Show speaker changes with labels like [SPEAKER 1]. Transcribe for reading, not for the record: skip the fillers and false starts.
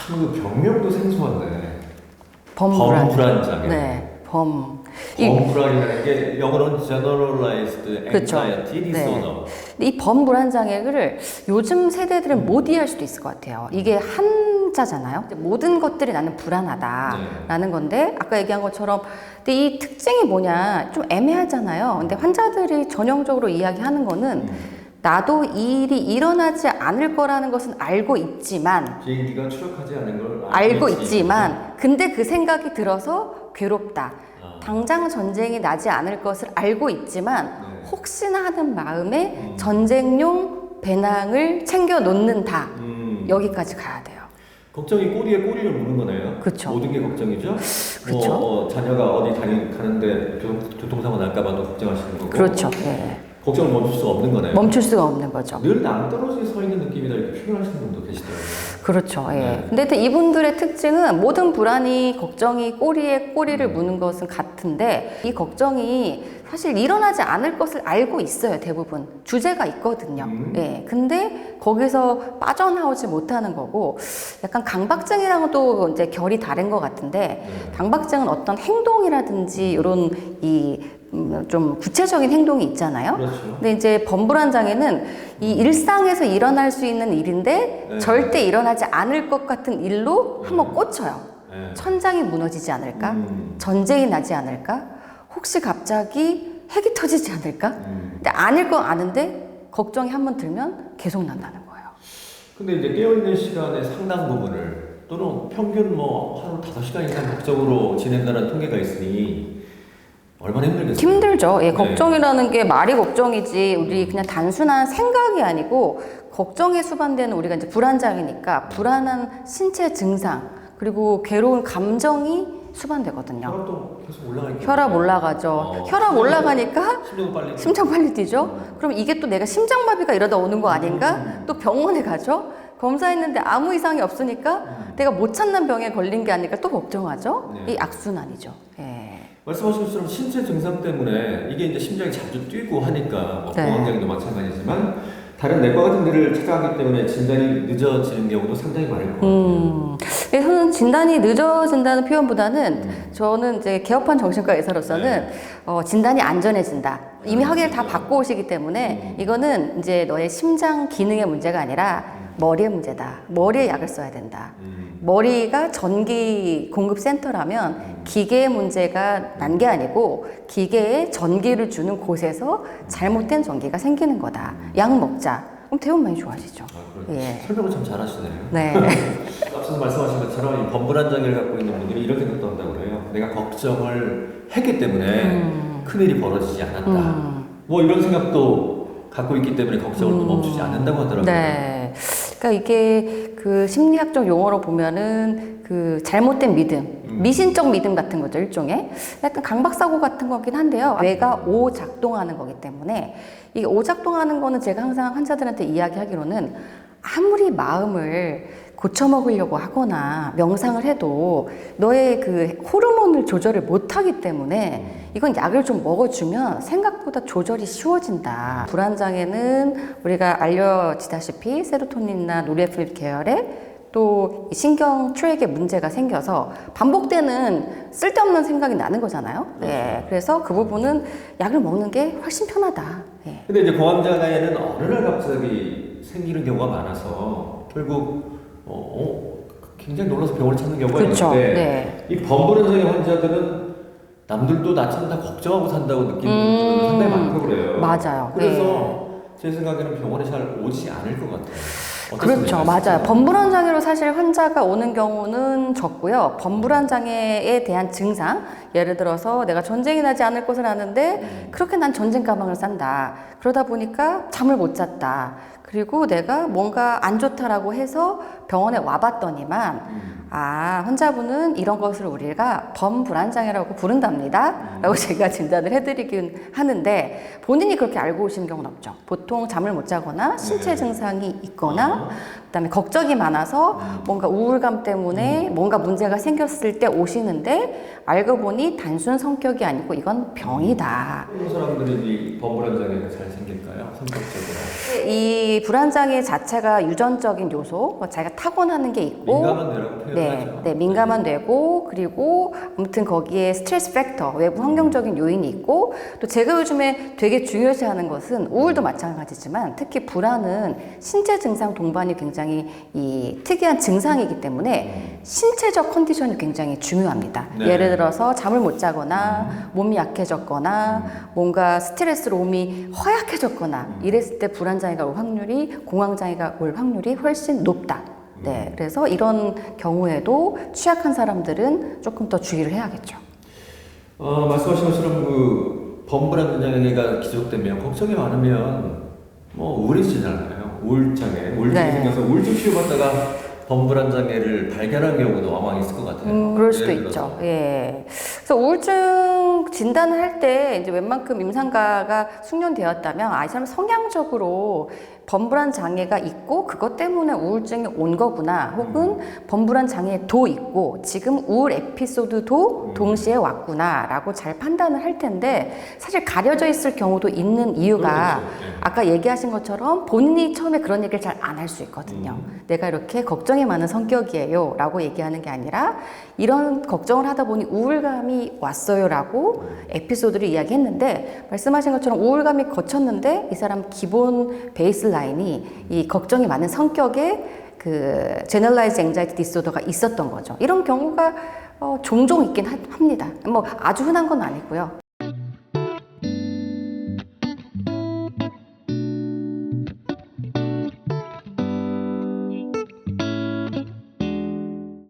[SPEAKER 1] 그 병명도 생소한데.
[SPEAKER 2] 범불안장애.
[SPEAKER 1] 네,
[SPEAKER 3] 이
[SPEAKER 1] 범불안이라는 게 영어로는 Generalized
[SPEAKER 3] 그렇죠.
[SPEAKER 1] Anxiety Disorder.
[SPEAKER 3] 이 범불안장애를 요즘 세대들은 못 이해할 수도 있을 것 같아요. 이게 한자잖아요. 모든 것들이 나는 불안하다라는 건데 아까 얘기한 것처럼 근데 이 특징이 뭐냐 좀 애매하잖아요. 근데 환자들이 전형적으로 이야기하는 거는 나도 이 일이 일어나지 않을 거라는 것은 알고 있지만
[SPEAKER 1] 비행기가 추락하지 않은 걸
[SPEAKER 3] 알고 있지만 근데 그 생각이 들어서 괴롭다. 당장 전쟁이 나지 않을 것을 알고 있지만
[SPEAKER 1] 네.
[SPEAKER 3] 혹시나 하는 마음에 전쟁용 배낭을 챙겨 놓는다. 여기까지 가야 돼요.
[SPEAKER 1] 걱정이 꼬리에 꼬리를 무는 거네요.
[SPEAKER 3] 그쵸.
[SPEAKER 1] 모든 게 걱정이죠.
[SPEAKER 3] 그쵸.
[SPEAKER 1] 자녀가 어디 가는데 교통사고 날까봐도 걱정하시는 거고.
[SPEAKER 3] 그렇죠. 예.
[SPEAKER 1] 걱정을 멈출 수가 없는 거네요.
[SPEAKER 3] 멈출 수가 없는 거죠.
[SPEAKER 1] 늘 낭떠러지에 서 있는 느낌이다 이렇게 표현하시는 분도 계시더라고요.
[SPEAKER 3] 그렇죠. 예.
[SPEAKER 1] 네.
[SPEAKER 3] 근데 이분들의 특징은 모든 불안이, 걱정이 꼬리에 꼬리를 무는 것은 같은데 이 걱정이 사실 일어나지 않을 것을 알고 있어요. 대부분. 주제가 있거든요. 예. 근데 거기서 빠져나오지 못하는 거고 약간 강박증이랑은 또 이제 결이 다른 것 같은데 강박증은 어떤 행동이라든지 이런 좀 구체적인 행동이 있잖아요.
[SPEAKER 1] 그렇죠.
[SPEAKER 3] 근데 이제 범불안장애는 이 일상에서 일어날 수 있는 일인데
[SPEAKER 1] 네.
[SPEAKER 3] 절대 일어나지 않을 것 같은 일로 한번 꽂혀요.
[SPEAKER 1] 네.
[SPEAKER 3] 천장이 무너지지 않을까? 전쟁이 나지 않을까? 혹시 갑자기 핵이 터지지 않을까? 근데 아닐 거 아는데 걱정이 한번 들면 계속 난다는 거예요.
[SPEAKER 1] 근데 이제 깨어있는 시간의 상당 부분을 또는 평균 하루 5시간 이상 걱정으로 지낸다는 통계가 있으니 얼마나 힘들겠어요.
[SPEAKER 3] 힘들죠. 예,
[SPEAKER 1] 네.
[SPEAKER 3] 걱정이라는 게 말이 걱정이지 우리 그냥 단순한 생각이 아니고 걱정에 수반되는 우리가 이제 불안장애니까 불안한 신체 증상 그리고 괴로운 감정이 수반되거든요.
[SPEAKER 1] 혈압도 계속 올라가니까.
[SPEAKER 3] 혈압 올라가죠. 혈압 올라가니까 심장 빨리 뛰죠. 그럼 이게 또 내가 심장마비가 이러다 오는 거 아닌가? 또 병원에 가죠. 검사했는데 아무 이상이 없으니까 내가 못 찾는 병에 걸린 게 아닐까 또 걱정하죠.
[SPEAKER 1] 네.
[SPEAKER 3] 이 악순환이죠. 예.
[SPEAKER 1] 말씀하신 것처럼 신체 증상 때문에 이게 이제 심장이 자주 뛰고 하니까
[SPEAKER 3] 네.
[SPEAKER 1] 공황장애도 마찬가지지만 다른 내과 같은 데를 찾아가기 때문에 진단이 늦어지는 경우도 상당히 많을 것 같아요.
[SPEAKER 3] 그래서 진단이 늦어진다는 표현보다는 저는 이제 개업한 정신과 의사로서는 진단이 안전해진다. 이미 확인을 다 받고 오시기 때문에 이거는 이제 너의 심장 기능의 문제가 아니라 머리의 문제다. 머리에 약을 써야 된다. 머리가 전기 공급 센터라면 기계의 문제가 난 게 아니고 기계에 전기를 주는 곳에서 잘못된 전기가 생기는 거다. 약 먹자. 그럼 대부분 많이 좋아지죠. 예.
[SPEAKER 1] 설명을 참 잘하시네요.
[SPEAKER 3] 네.
[SPEAKER 1] 앞서서 말씀하신 것처럼 이 범불안장애를 갖고 있는 분들이 이런 생각도 한다고 그래요. 내가 걱정을 했기 때문에 큰일이 벌어지지 않았다. 이런 생각도 갖고 있기 때문에 걱정을 또 멈추지 않는다고 하더라고요.
[SPEAKER 3] 네. 그러니까 이게 그 심리학적 용어로 보면은 그 잘못된 믿음, 미신적 믿음 같은 거죠, 일종의. 약간 강박사고 같은 거긴 한데요. 뇌가 오작동하는 거기 때문에 이게 오작동하는 거는 제가 항상 환자들한테 이야기하기로는 아무리 마음을 고쳐먹으려고 하거나 명상을 해도 너의 그 호르몬을 조절을 못하기 때문에 이건 약을 좀 먹어주면 생각보다 조절이 쉬워진다. 불안장애는 우리가 알려지다시피 세로토닌이나 노르에프린 계열의 또 신경 트랙에 문제가 생겨서 반복되는 쓸데없는 생각이 나는 거잖아요. 예, 그래서 그 부분은 약을 먹는 게 훨씬 편하다. 예.
[SPEAKER 1] 근데 이제 공황장애는 어느 날 갑자기 생기는 경우가 많아서 결국 굉장히 놀라서 병원을 찾는 경우가
[SPEAKER 3] 그렇죠.
[SPEAKER 1] 있는데
[SPEAKER 3] 네.
[SPEAKER 1] 이 범불안장애 환자들은 남들도 나처럼 다 걱정하고 산다고 느끼는 분들은 상당히 많다고 그래요.
[SPEAKER 3] 맞아요.
[SPEAKER 1] 그래서 제 생각에는 병원에 잘 오지 않을 것 같아요.
[SPEAKER 3] 그렇죠. 맞아요. 범불안 장애로 사실 환자가 오는 경우는 적고요. 범불안 장애에 대한 증상, 예를 들어서 내가 전쟁이 나지 않을 것을 아는데 그렇게 난 전쟁 가방을 싼다. 그러다 보니까 잠을 못 잤다. 그리고 내가 뭔가 안 좋다라고 해서 병원에 와봤더니만 환자분은 이런 것을 우리가 범불안장애라고 부른답니다. 라고 제가 진단을 해드리긴 하는데 본인이 그렇게 알고 오시는 경우는 없죠. 보통 잠을 못 자거나 신체 증상이 있거나 그다음에 걱정이 많아서 뭔가 우울감 때문에 뭔가 문제가 생겼을 때 오시는데 알고 보니 단순 성격이 아니고 이건 병이다.
[SPEAKER 1] 어떤 사람들이 이 범불안장애가 잘 생길까요? 성격적으로.
[SPEAKER 3] 이 불안장애 자체가 유전적인 요소, 자기가 타고나는 게 있고
[SPEAKER 1] 민감한 뇌라고 표현하죠.
[SPEAKER 3] 네, 민감한 뇌고 그리고 아무튼 거기에 스트레스 팩터, 외부 환경적인 요인이 있고 또 제가 요즘에 되게 중요시하는 것은 우울도 마찬가지지만 특히 불안은 신체 증상 동반이 굉장히 이 특이한 증상이기 때문에 신체적 컨디션이 굉장히 중요합니다.
[SPEAKER 1] 네.
[SPEAKER 3] 예를 들어서 잠을 못 자거나 몸이 약해졌거나 뭔가 스트레스로 몸이 허약해졌거나 이랬을 때 불안장애가 올 확률이 공황장애가 올 확률이 훨씬 높다. 네, 그래서 이런 경우에도 취약한 사람들은 조금 더 주의를 해야겠죠.
[SPEAKER 1] 말씀하신 것처럼 그 범불안장애가 지속되면 걱정이 많으면 뭐 우울해지잖아요. 우울증이
[SPEAKER 3] 네.
[SPEAKER 1] 생겨서 우울증 치료받다가 범불안장애를 발견한 경우도 아마 있을 것 같아요.
[SPEAKER 3] 그럴 수도
[SPEAKER 1] 예를 들어서.
[SPEAKER 3] 있죠. 예. 그래서 우울증 진단을 할 때 이제 웬만큼 임상가가 숙련되었다면 이 사람 성향적으로 범불안 장애가 있고 그것 때문에 우울증이 온 거구나 혹은 범불안 장애도 있고 지금 우울 에피소드도 동시에 왔구나라고 잘 판단을 할 텐데 사실 가려져 있을 경우도 있는 이유가
[SPEAKER 1] 그렇죠. 네.
[SPEAKER 3] 아까 얘기하신 것처럼 본인이 처음에 그런 얘기를 잘 안 할 수 있거든요. 내가 이렇게 걱정이 많은 성격이에요 라고 얘기하는 게 아니라 이런 걱정을 하다 보니 우울감이 왔어요 라고 에피소드를 이야기했는데 말씀하신 것처럼 우울감이 거쳤는데 이 사람 기본 베이스 라인이 이 걱정이 많은 성격의 그 generalized anxiety disorder가 있었던 거죠. 이런 경우가 종종 있긴 합니다. 뭐 아주 흔한 건 아니고요.